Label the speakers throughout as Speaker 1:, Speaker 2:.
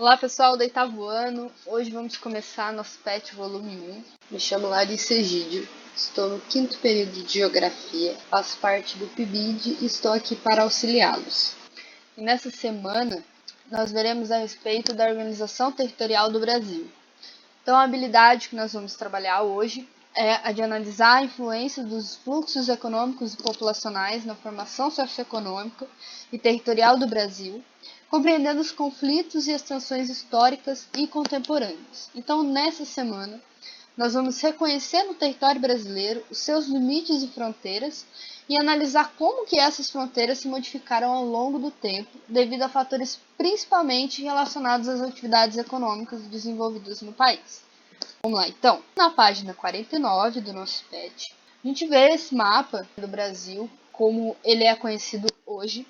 Speaker 1: Olá pessoal do oitavo ano, hoje vamos começar nosso PET volume 1. Me chamo Larissa Egídio, estou no quinto período de Geografia, faço parte do PIBID e estou aqui para auxiliá-los. E nessa semana nós veremos a respeito da organização territorial do Brasil. Então a habilidade que nós vamos trabalhar hoje é a de analisar a influência dos fluxos econômicos e populacionais na formação socioeconômica e territorial do Brasil, compreendendo os conflitos e as tensões históricas e contemporâneas. Então, nessa semana, nós vamos reconhecer no território brasileiro os seus limites e fronteiras e analisar como que essas fronteiras se modificaram ao longo do tempo, devido a fatores principalmente relacionados às atividades econômicas desenvolvidas no país. Vamos lá, então. Na página 49 do nosso PET, a gente vê esse mapa do Brasil, como ele é conhecido hoje.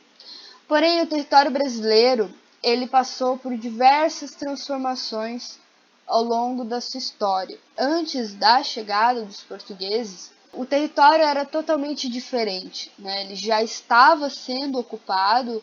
Speaker 1: Porém, o território brasileiro, ele passou por diversas transformações ao longo da sua história. Antes da chegada dos portugueses, o território era totalmente diferente, né? Ele já estava sendo ocupado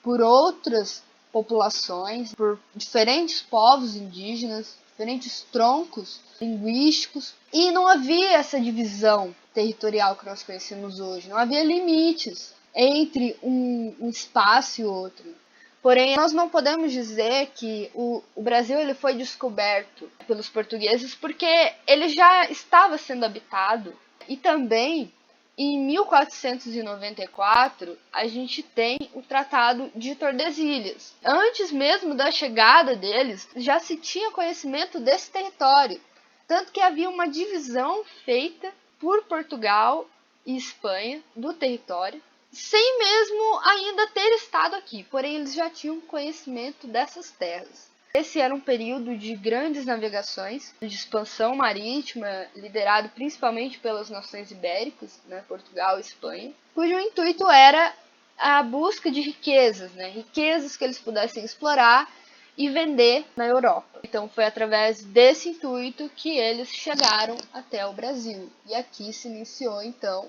Speaker 1: por outras populações, por diferentes povos indígenas, diferentes troncos linguísticos, e não havia essa divisão territorial que nós conhecemos hoje, não havia limites entre um espaço e outro. Porém, nós não podemos dizer que o Brasil ele foi descoberto pelos portugueses porque ele já estava sendo habitado. E também, em 1494, a gente tem o Tratado de Tordesilhas. Antes mesmo da chegada deles, já se tinha conhecimento desse território. Tanto que havia uma divisão feita por Portugal e Espanha do território, sem mesmo ainda ter estado aqui, porém eles já tinham conhecimento dessas terras. Esse era um período de grandes navegações, de expansão marítima, liderado principalmente pelas nações ibéricas, né, Portugal e Espanha, cujo intuito era a busca de riquezas, né, riquezas que eles pudessem explorar e vender na Europa. Então foi através desse intuito que eles chegaram até o Brasil. E aqui se iniciou então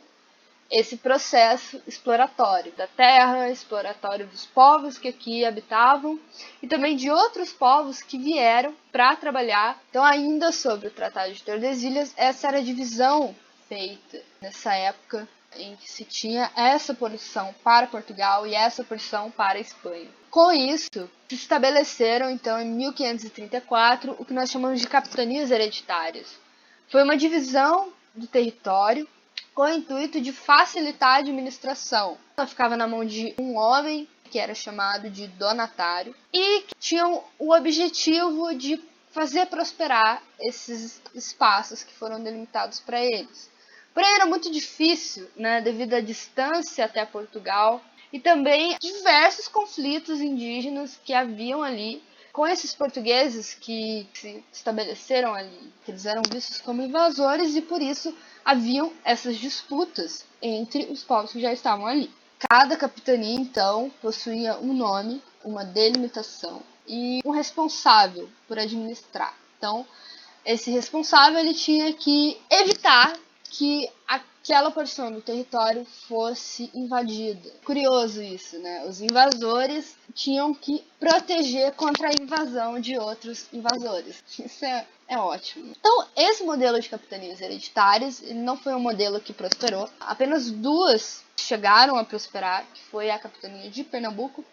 Speaker 1: esse processo exploratório da terra, exploratório dos povos que aqui habitavam e também de outros povos que vieram para trabalhar. Então, ainda sobre o Tratado de Tordesilhas, essa era a divisão feita nessa época em que se tinha essa porção para Portugal e essa porção para a Espanha. Com isso, se estabeleceram, então, em 1534, o que nós chamamos de capitanias hereditárias. Foi uma divisão do território com o intuito de facilitar a administração. Ela ficava na mão de um homem, que era chamado de donatário, e que tinham o objetivo de fazer prosperar esses espaços que foram delimitados para eles. Porém, era muito difícil, né, devido à distância até Portugal e também diversos conflitos indígenas que haviam ali com esses portugueses que se estabeleceram ali, que eles eram vistos como invasores e por isso haviam essas disputas entre os povos que já estavam ali. Cada capitania, então, possuía um nome, uma delimitação e um responsável por administrar. Então, esse responsável ele tinha que evitar que aquela porção do território fosse invadida. Curioso isso, né? Os invasores tinham que proteger contra a invasão de outros invasores. Isso é ótimo. Então, esse modelo de capitanias hereditárias ele não foi um modelo que prosperou. Apenas duas chegaram a prosperar, que foi a capitania de Pernambuco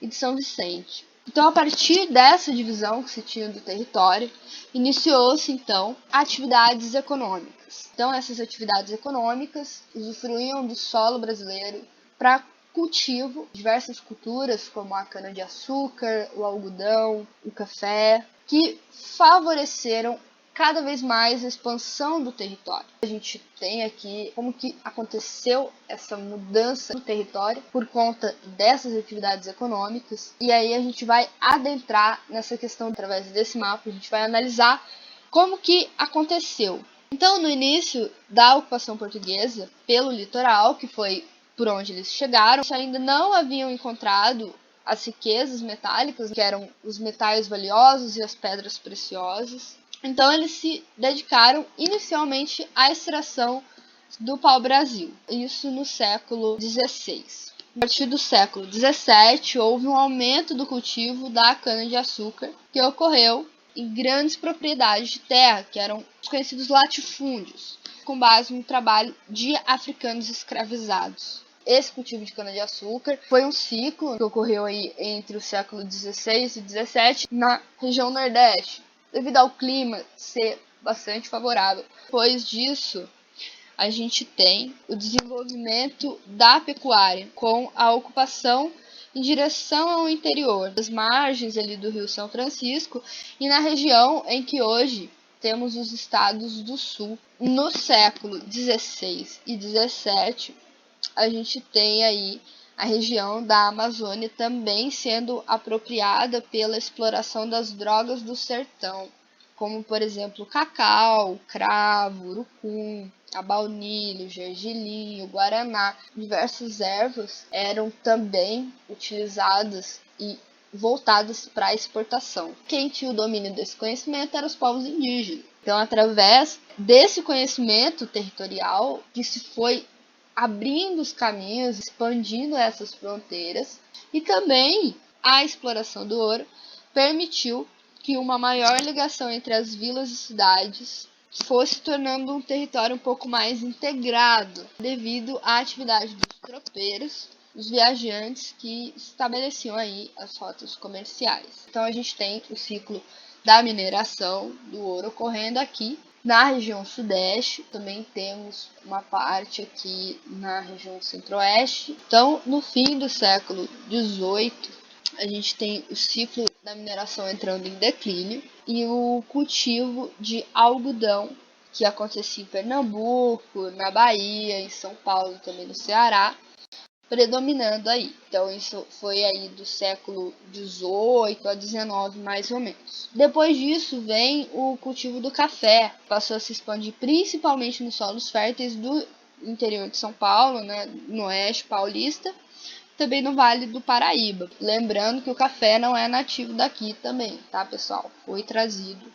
Speaker 1: e de São Vicente. Então, a partir dessa divisão que se tinha do território, iniciou-se, então, atividades econômicas. Então, essas atividades econômicas usufruíam do solo brasileiro para cultivo de diversas culturas, como a cana-de-açúcar, o algodão, o café, que favoreceram cada vez mais a expansão do território. A gente tem aqui como que aconteceu essa mudança no território por conta dessas atividades econômicas. E aí a gente vai adentrar nessa questão através desse mapa, a gente vai analisar como que aconteceu. Então, no início da ocupação portuguesa pelo litoral, que foi por onde eles chegaram, ainda não haviam encontrado as riquezas metálicas, que eram os metais valiosos e as pedras preciosas. Então, eles se dedicaram inicialmente à extração do pau-brasil, isso no século XVI. A partir do século XVII, houve um aumento do cultivo da cana-de-açúcar, que ocorreu em grandes propriedades de terra, que eram os conhecidos latifúndios, com base no trabalho de africanos escravizados. Esse cultivo de cana-de-açúcar foi um ciclo que ocorreu aí entre o século XVI e XVII na região Nordeste, devido ao clima ser bastante favorável. Depois disso, a gente tem o desenvolvimento da pecuária, com a ocupação em direção ao interior, das margens ali do Rio São Francisco e na região em que hoje temos os estados do sul. No século XVI e XVII, a gente tem aí a região da Amazônia também sendo apropriada pela exploração das drogas do sertão, como, por exemplo, cacau, cravo, urucum, a baunilha, o gergelim, o guaraná. Diversas ervas eram também utilizadas e voltadas para a exportação. Quem tinha o domínio desse conhecimento eram os povos indígenas. Então, através desse conhecimento territorial, que se foi abrindo os caminhos, expandindo essas fronteiras, e também a exploração do ouro permitiu que uma maior ligação entre as vilas e cidades fosse tornando um território um pouco mais integrado, devido à atividade dos tropeiros, os viajantes que estabeleciam aí as rotas comerciais. Então a gente tem o ciclo da mineração do ouro ocorrendo aqui na região sudeste, também temos uma parte aqui na região centro-oeste. Então, no fim do século XVIII, a gente tem o ciclo da mineração entrando em declínio e o cultivo de algodão, que acontecia em Pernambuco, na Bahia, em São Paulo, também no Ceará, predominando aí. Então isso foi aí do século XVIII a XIX, mais ou menos. Depois disso vem o cultivo do café, passou a se expandir principalmente nos solos férteis do interior de São Paulo, né, no oeste paulista, também no Vale do Paraíba. Lembrando que o café não é nativo daqui também, tá, pessoal? Foi trazido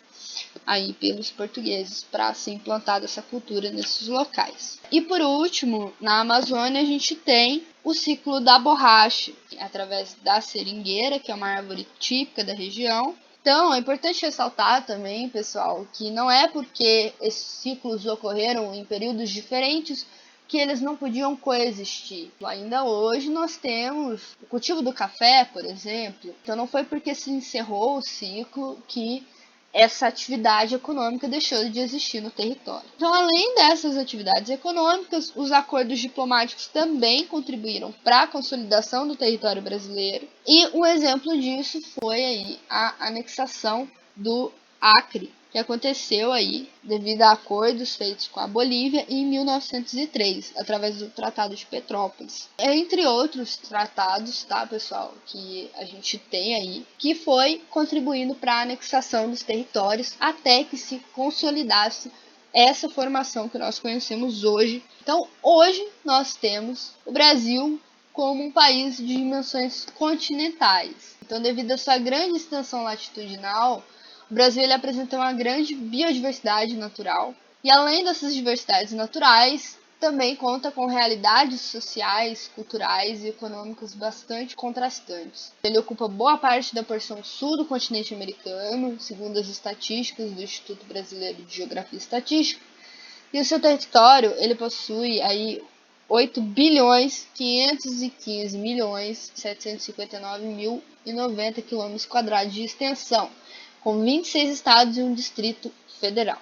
Speaker 1: aí pelos portugueses para ser implantada essa cultura nesses locais. E por último, na Amazônia a gente tem o ciclo da borracha, através da seringueira, que é uma árvore típica da região. Então, é importante ressaltar também, pessoal, que não é porque esses ciclos ocorreram em períodos diferentes que eles não podiam coexistir. Ainda hoje nós temos o cultivo do café, por exemplo. Então não foi porque se encerrou o ciclo que essa atividade econômica deixou de existir no território. Então, além dessas atividades econômicas, os acordos diplomáticos também contribuíram para a consolidação do território brasileiro. E um exemplo disso foi aí a anexação do Acre, que aconteceu aí devido a acordos feitos com a Bolívia em 1903, através do Tratado de Petrópolis. Entre outros tratados, tá, pessoal, que a gente tem aí, que foi contribuindo para a anexação dos territórios até que se consolidasse essa formação que nós conhecemos hoje. Então, hoje nós temos o Brasil como um país de dimensões continentais. Então, devido à sua grande extensão latitudinal, o Brasil ele apresenta uma grande biodiversidade natural e, além dessas diversidades naturais, também conta com realidades sociais, culturais e econômicas bastante contrastantes. Ele ocupa boa parte da porção sul do continente americano, segundo as estatísticas do Instituto Brasileiro de Geografia e Estatística, e o seu território ele possui aí 8.515.759.090 km² de extensão, com 26 estados e um distrito federal.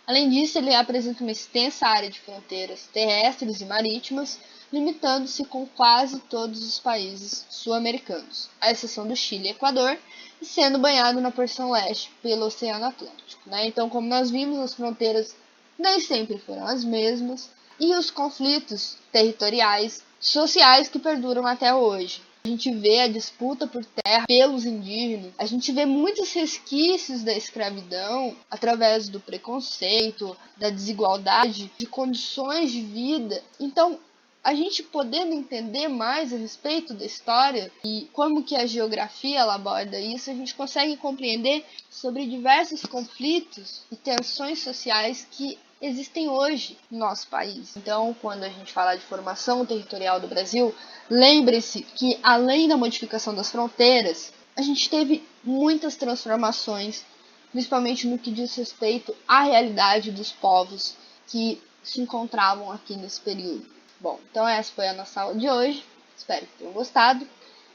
Speaker 1: Além disso, ele apresenta uma extensa área de fronteiras terrestres e marítimas, limitando-se com quase todos os países sul-americanos, à exceção do Chile e Equador, e sendo banhado na porção leste pelo Oceano Atlântico. Então, como nós vimos, as fronteiras nem sempre foram as mesmas, e os conflitos territoriais, sociais que perduram até hoje. A gente vê a disputa por terra pelos indígenas, a gente vê muitos resquícios da escravidão através do preconceito, da desigualdade, de condições de vida. Então, a gente podendo entender mais a respeito da história e como que a geografia ela aborda isso, a gente consegue compreender sobre diversos conflitos e tensões sociais que existem hoje no nosso país. Então, quando a gente fala de formação territorial do Brasil, lembre-se que, além da modificação das fronteiras, a gente teve muitas transformações, principalmente no que diz respeito à realidade dos povos que se encontravam aqui nesse período. Bom, então essa foi a nossa aula de hoje. Espero que tenham gostado.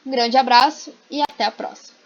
Speaker 1: Um grande abraço e até a próxima!